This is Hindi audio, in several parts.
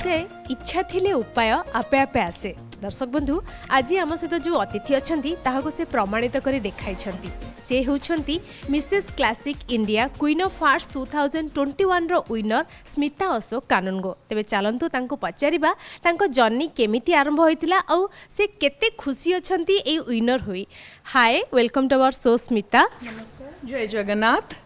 जाए इच्छा थिले उपाय आपे आपे आसे। दर्शक बंधु आज आम सहित जो अतिथि अच्छा से प्रमाणित कर देखाई से होउछंती Mrs Classic India Queen of Arts 2021 रो विनर स्मिता अशोक कानूनगो। तेबे चलंतु तांको पचारिबा तांको जर्नी केमिति आरंभ होइतिला औ से केते खुशी अछंती ए विनर होई। Hi welcome to our show Smita. नमस्कार, जय जगन्नाथ।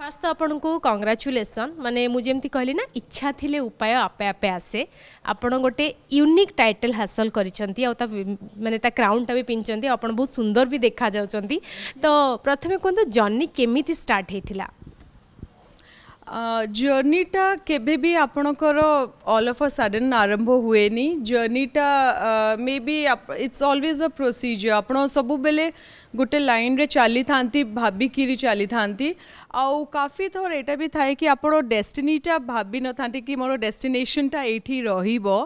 फास्ट तो आपन को कांग्रेचुलेसन माने मुझे एमती कहली ना इच्छा थिले उपाय आपे आपे आसे। आपन गोटे यूनिक टाइटल हासिल करिसंती आ माने ता क्राउनटा भी पिनचंती आपन बहुत सुंदर भी देखा जाउचंती। तो प्रथमे कोन जर्नी केमिति स्टार्ट हेतिला? जर्नीटा केबे भी आपणकर ऑल ऑफ अ सडन आरंभ हुए नी। जर्नीटा maybe it's always a procedure. आपण सब बेले गोटे लाइन रे चली थांती भाबिकी चली थांती आउ काफ़ी थोर एटा भी थाए कि आपण डेस्टिनीटा भाबी न थांती कि मोर डेस्टिनेशनटा एठी रहिबो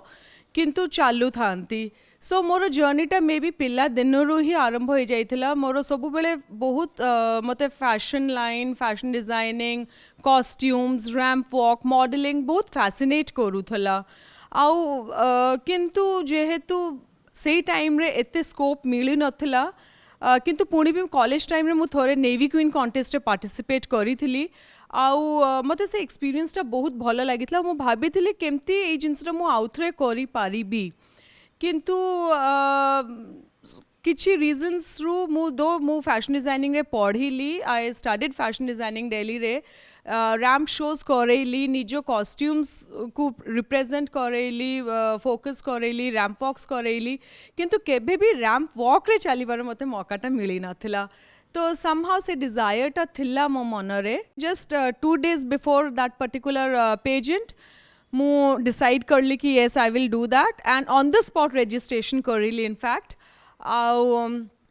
किंतु चालू थांती। सो मोर जर्नीटा मे बी पिला दिनरू ही आरंभ हो जाइथिला। मोर सब बेले बहुत मते fashion line, fashion designing, costumes, ramp walk, modelling बहुत फैसिनेट करूथला। आउ किंतु जेहेतु से टाइम रे एते स्कोप मिली नथिला किंतु पुणी भी कॉलेज टाइम रे मु थोरे नेवी क्वीन कॉन्टेस्ट रे पार्टिसिपेट करी आउ मते से एक्सपीरियंसटा बहुत भल लागितला। मु भाबिथिली केमती ए जिंसटा मु आउथरे करी पारिबी किंतु किछि रीजन्स रु मु फैशन डिजाइनिंग रे पढ़िली। I studied fashion designing Delhi रे। रैम्प शोज करेली, निजो कॉस्ट्यूम्स को रिप्रेजेंट करेली, फोकस करेली, रैम्प वॉक्स करेली किंतु केबे भी रैम्प वॉक रे चलीबार मते मौकाटा मिली नथिला। तो समहाउ से डिजायरटा थिला मो मनरे। Just 2 days before that particular pageant मु डिसाइड करली कि yes I will do that and on the spot registration करेली। In fact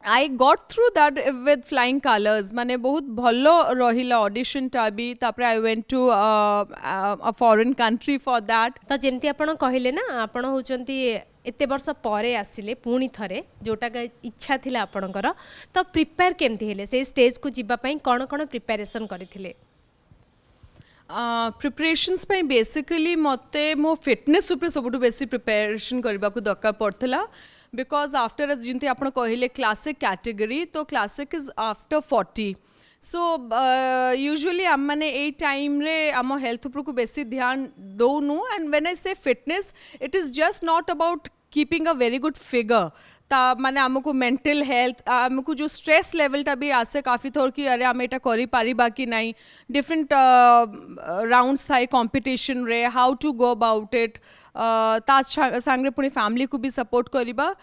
I got through that with flying colours. माने बहुत भलो रहिला ऑडिशन टा भी। तापर I went to a foreign country for that. तो जेमती आपण कहले ना आपण होचंती एते वर्ष परे आसिले पुणी थरे जोटा इच्छा थिला आपणकर। तो प्रिपेयर केमती हेले से स्टेज को जिबा पई कोन कोन प्रिपरेशन करिथिले? प्रिपरेशंस पे बेसिकली मते मो फिटनेस ऊपर सबुठ बेसी प्रिपरेशन करबा को दरकार पड़थला बिकॉज आफ्टर जिंती आपण कहले क्लासिक कैटेगरी तो classic is after 40। So usually आम मैंने ए टाइम रे आम हेल्थ ऊपर को बेसी ध्यान दौनु एंड व्हेन आई से fitness it is just not about keeping a very good figure. ता माने आमको मेंटल हेल्थ आमको जो स्ट्रेस लेवलटा भी आसे काफ़ी थोर कि अरे आम एटा करि पारिबा कि नहीं। डिफरेंट राउंड्स थाए कंपटीशन रे, how to go about it. ता सांगे पुणी फैमिली को भी सपोर्ट करिबा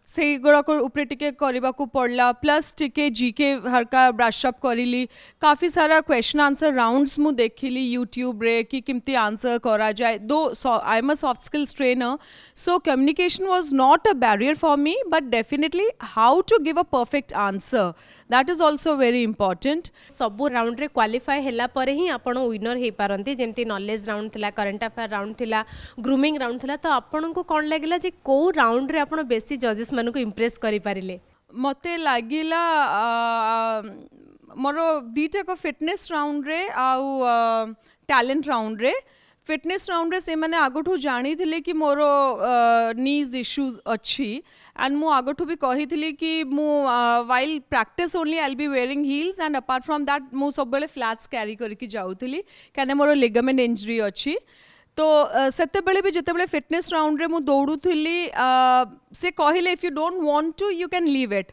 से गुड़ाक उपरे टिके करबा को पड़ला। प्लस टिके जीके हरका ब्रशअप करिली। काफ़ी सारा क्वेश्चन आंसर राउंड्स मु देखिली यूट्यूब रे कि किमती आंसर करा जाए। Though I am a soft skills trainer so communication was not a barrier for me but definitely how to give a perfect answer that is also very important. सबु राउंड रे क्वालिफाई होला परे ही आपण विनर हे पारंती। जेमती नॉलेज राउंड थिला, करंट अफेयर राउंड थिला, ग्रूमिंग राउंड थिला। तो आपण को कोन लागिला जे को राउंड रे आपण बेसी जजेस मानको इम्प्रेस करि पारिले? मते लागिला मोर दीटा को फिटनेस राउंड रे आउ टैलेंट राउंड रे। फिटनेस राउंड रे से माने आगठू जानी थिले कि मोर नीज इश्यूज अच्छी एंड मु आगठू भी कही थिली कि मु while practice only I will be wearing heels and apart from that मु सब बेले फ्लैट्स कैरी करके जाउथिली काने मोर लिगामेंट इंजरी अच्छी। तो सेते बेले भी जेते बेले फिटनेस राउंड रे मु दौड़ुथिली से कहले if you don't want to you can leave it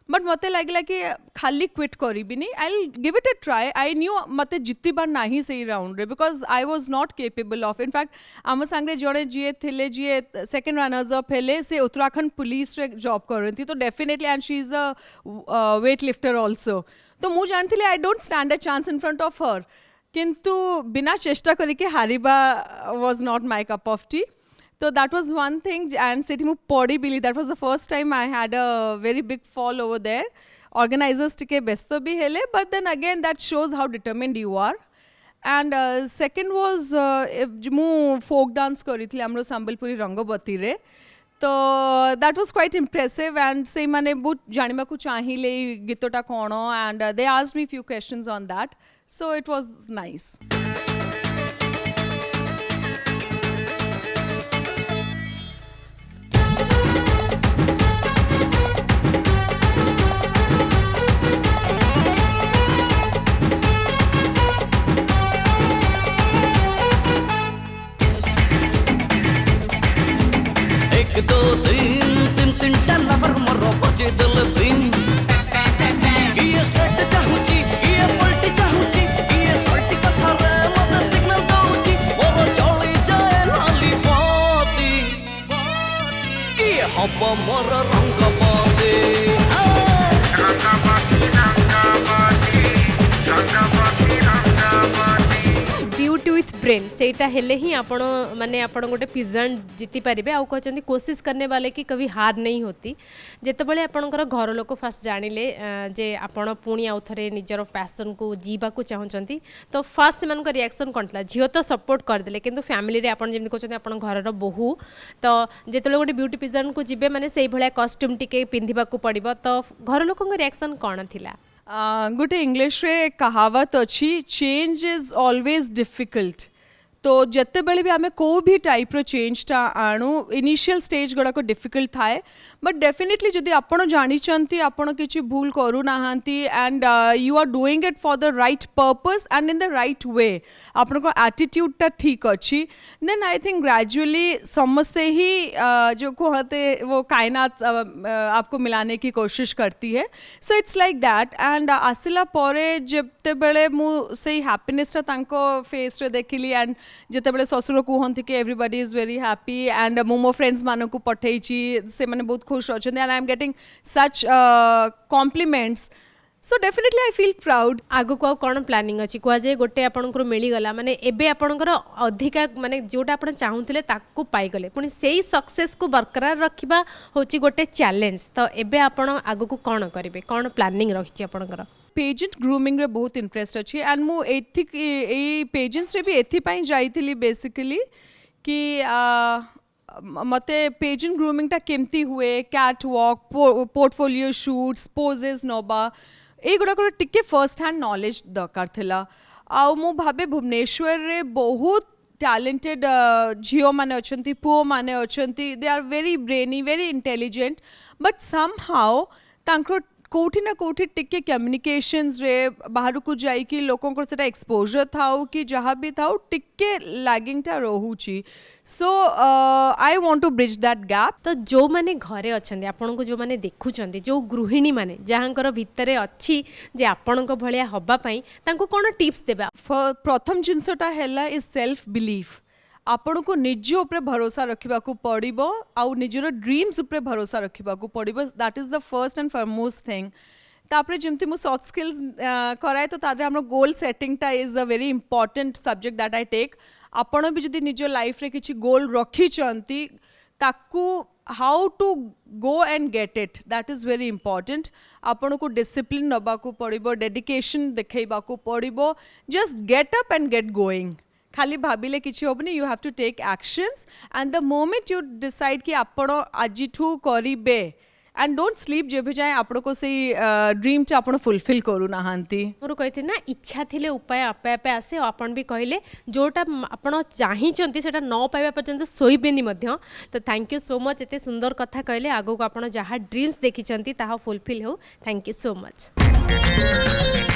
but मते लागला कि खाली क्विट करिबिनी। I will give it a try. I knew मते जित्ती बार नाही से राउंड रे because I was not capable of. In fact आम सांगे जड़े जी थिले जी सेकेंड रनर्स अप हेले से उत्तराखंड पुलिस रे जॉब करती तो definitely and she is a weight lifter also. तो मु जानथिले I don't stand a chance in front of her किंतु बिना चेष्टा करके हारिबा was not my cup of tea. तो that was one thing and सेठी मु पड़ी बिली that was the first time I had a very big fall over there. Organisers टिके व्यस्त भी हेले but then again that shows how determined you are. And second was मु फोक डांस करी हमरो संबलपुरी रंगबती रे। तो that was quite impressive and से माने बहुत जानिबा को चाहिए गीतटा कौन and they asked me few questions on that so it was nice. हब मोर रंगवती ब्यूटी विथ ब्रेन सेटा हेले ही आपण माने आपण गोटे पिजन जीति पारिबे आउ कहचंदी कोशिश करने वाले की कभी हार नहीं होती जेतेबेले आपणकर घर लोक फास्ट जानिले जे आपण पुणी आउ थरे निजर पैशन को जीवा को चाहचंती तो फास्ट से मन रिएक्शन कोनतला झियो तो सपोर्ट कर देले किंतु फैमिली रे आपण जेमि कहचंदी आपण घरर बहु तो जेतेबेले गोटे ब्यूटी पिजन को जिबे माने सेही भलिया कॉस्ट्यूम टिके पिंधिबा को पड़िबो तो घर लोकन रिएक्शन कोन थिला गोटे इंग्लिश रे कहावत अच्छी चेंज इज ऑलवेज डिफिकल्ट तो जिते बड़े भी आम को भी टाइप रो चेंज टा आणु इनिशियल स्टेज गुड़ाक डिफिकल्ट थाए बट डेफिनेटली जदि आपण जानिचंती आपण किछि भूल करू नाहांती and you are doing it for the right purpose and in the right way आपण को एटीट्यूड टा ठीक अच्छी देन आई थिंक ग्रेजुअली समझते ही जो कहते वो कायनात आपको मिलाने की कोशिश करती है so it's like that and आसिला परे जते बेले मु से हैप्पीनेस टा तांको फेस रे देखिली एंड जितेबाला ससुर कहते कि everybody is very happy and मु मो फ्रेंड्स मानक पठई से मैंने बहुत खुश अच्छा and I am getting such compliments so definitely I feel proud आगु को कौन प्लानिंग अच्छी कहुए गोटे आपंकर मिलगला माने एबे आपंकर अधिका माने जोटा आपण चाहूले ताकू पाईगले पुणी से सक्सेस को बरकरार रखा होची गोटे चैलेंज तो एबे आपण आगु को कौन करेंगे कौन प्लानिंग रखी आपंकर पेजेंट ग्रूमिंग रे बहुत इंटरेस्ट अच्छी एंड मु एथि पेजेंट्स रे भी एथिपाई जाइथिली बेसिकली कि मते पेजेंट ग्रूमिंग टा केमती हुए catwalk portfolio shoots poses नोबा ए गुडा को टिके फर्स्ट हैंड नॉलेज दरकार थिला आ मु भाबे भुवनेश्वर रे बहुत टैलेंटेड झियो माने अछंती पुओ माने अछंती they are very brainy very intelligent but somehow तांको कोठी ना कोठी टिके कम्युनिकेशंस रे बाहर को जाई कि लोकों को सेटा एक्सपोजर थाउ कि जहाँ भी थाउ टिके लैगिंग टा रहूची so I want to bridge that gap तो जो माने घरे अच्छे आपण को जो माने देखुचंती जो गृहिणी माने जहाँकर भितरे अच्छी जे आपण को भलिया हबा पई तांको कोन टिप्स देबा प्रथम जिनसटा हैला इज सेल्फ बिलीफ आपण को निज उपरे भरोसा रखा पड़ो आउ निजर ड्रीम्स उपरे भरोसा रखा पड़ो that is the first and foremost thing तापरे जमती मु सॉफ्ट स्किल्स कराए तो तादरे हमरो गोल सेटिंग टा is a very important subject that I take आपण भी जदि निज लाइफ रे किछि गोल रखिचंती ताकू how to go and get it that is very important आपण को डिसिप्लिन नबा को पड़ो डेडिकेशन देखैबा को पड़ो just get up and get going खाली भाविले किसी होबनी you have to take actions and the moment you decide कि आपण आजिठू करिबे एंड डोंट स्लीप जे भी जाए आपण को से ड्रीम चा आपण फुलफिल करू नाहांती मोर कहते ना इच्छा थिले उपाय आपे आपे आसे आपण भी कहले जोटा आपण चाहिचंती सेटा न पाइबा पर्यंत सोइबेनी मध्य तो थैंक यू सो मच एते सुंदर कथा कहले आगो को आपण जहाँ ड्रीम्स देखिचंती ताहा फुलफिल हो थैंक यू सो मच